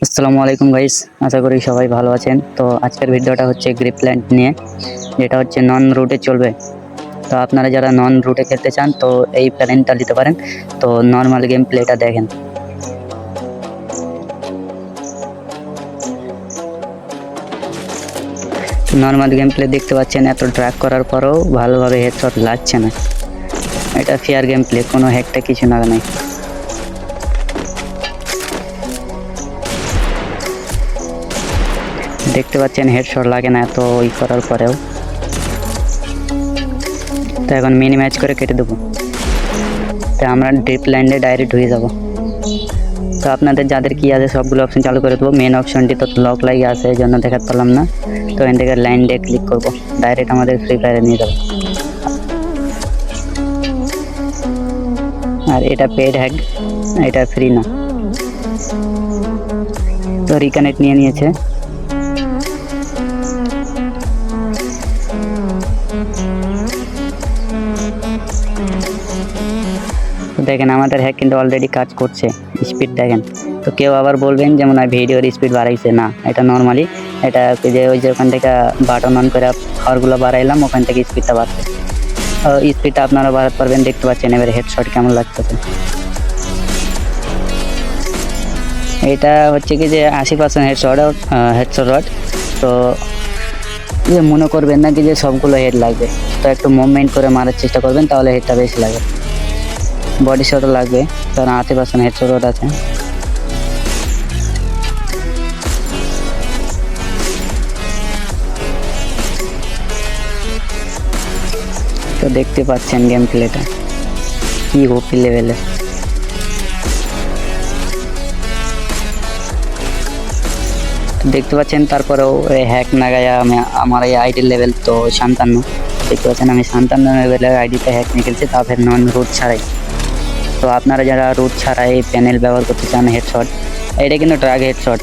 আসসালামু আলাইকুম গাইস, আশা করি সবাই ভালো আছেন। তো আজকের ভিডিওটা হচ্ছে গ্রিপল্যান্ড নিয়ে, যেটা হচ্ছে নন রুটে চলবে। তো আপনারা যারা নন রুটে খেলতে চান তো এই প্ল্যানটা নিতে পারেন। তো নর্মাল গেম প্লেটা দেখেন। নর্মাল গেম প্লে দেখতে পাচ্ছেন, এত ড্র্যাগ করার পরও ভালোভাবে হেডশট লাগছে না। এটা ফেয়ার গেম প্লে, কোনো হ্যাকটা কিছু না নাই। দেখতে পাচ্ছেন হেডশট লাগে না এত করার পরেও। তো এখন মিনি ম্যাচ করে কেটে দেবো। তো আমরা ড্রিপল্যান্ডে ডাইরেক্ট হয়ে যাব। তো আপনাদের যাদের কি আছে সবগুলো অপশন চালু করে দেবো। মেন অপশনটি তো লক লাগিয়ে আছে, এই জন্য দেখাতে পারলাম না। তো এখান থেকে লাইন দিয়ে ক্লিক করবো, ডাইরেক্ট আমাদের ফ্রি ফায়ারে নিয়ে যাবো। আর এটা পেড হ্যাক, এটা ফ্রি না। তো রিকানেক্ট নিয়ে নিয়েছে। তো দেখেন আমাদের হ্যাক কিন্তু অলরেডি কাজ করছে, স্পিড দেখেন। তো কেউ আবার বলবেন যেমন ভিডিওর স্পিড বাড়াইছে, না এটা নর্মালি। এটা যে ওই যে ওখান থেকে বাটন অন করে পাওয়ারগুলো বাড়াইলাম, ওখান থেকে স্পিডটা বাড়ছে। স্পিডটা আপনারা বাড়াতে পারবেন, দেখতে পাচ্ছেন এবার হেডশট কেমন লাগতেছে। এটা হচ্ছে কি যে 80% হেডশট। তো মনে করবেন না কি যে সবগুলো হেড লাগবে, তো একটু মুভমেন্ট করে মারার চেষ্টা করবেন, তাহলে হেডটা বেশি লাগে। বডি শটও লাগবে, কারণ 80% হেডশট আছে। তো দেখতে পাচ্ছেন গেম প্লেটা কি ওপি লেভেলে। দেখতে পাচ্ছেন তারপরেও হ্যাক না গায়া আমি আমার এই আইডি লেভেল তো 57। দেখতে পাচ্ছেন আমি 57 লেভেলের আইডিতে হ্যাক নিয়ে খেলছি, তা ফের নন রুট ছাড়াই। তো আপনারা যারা রুট ছাড়াই প্যানেল ব্যবহার করতে চান হেডশট, এটা কিন্তু ড্রাগ হেডশট,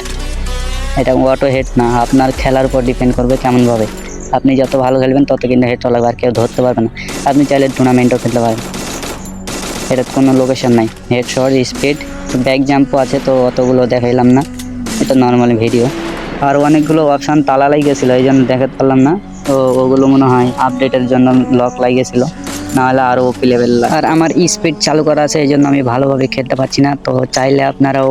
এটা অটো হেড না। আপনার খেলার উপর ডিপেন্ড করবে কেমনভাবে। আপনি যত ভালো খেলবেন তত কিন্তু হেডশট লাগবে, আর কেউ ধরতে পারবে না। আপনি চাইলে টুর্নামেন্টও খেলতে পারেন, এটা কোনো লোকেশন নাই। হেডশট, স্পিড, ব্যাক জাম্পও আছে, তো অতগুলো দেখাইলাম না, এটা নর্মাল ভিডিও। আর অনেকগুলো অপশান তালা লাগিয়েছিল, এই জন্য দেখাতে পারলাম না। তো ওগুলো মনে হয় আপডেটের জন্য লক লাগিয়েছিল, নাহলে আরও ওপি লেভেল। আর আমার স্পিড চালু করা আছে, এই জন্য আমি ভালোভাবে খেলতে পারছি না। তো চাইলে আপনারাও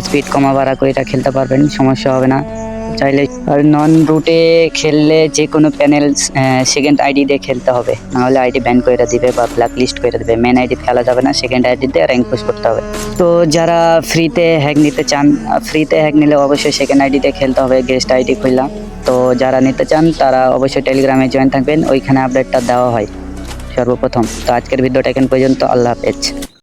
স্পিড কমা বাড়া করে এটা খেলতে পারবেন, সমস্যা হবে না চাইলে। আর নন রুটে খেললে যে কোনো প্যানেল সেকেন্ড আইডি দিয়ে খেলতে হবে, নাহলে আইডি ব্যান করে দিবে বা ব্ল্যাক লিস্ট করে দেবে। মেন আইডি খেলা যাবে না, সেকেন্ড আইডিতে র্যাঙ্ক পুশ করতে হবে। তো যারা ফ্রিতে হ্যাক নিতে চান, ফ্রিতে হ্যাক নিলে অবশ্যই সেকেন্ড আইডিতে খেলতে হবে, গেস্ট আইডি খুললাম। তো যারা নিতে চান তারা অবশ্যই টেলিগ্রামে জয়েন থাকবেন, ওইখানে আপডেটটা দেওয়া হয় সর্বপ্রথম। তো আজকের ভিডিওটা এখন পর্যন্ত, আল্লাহ হাফেজ।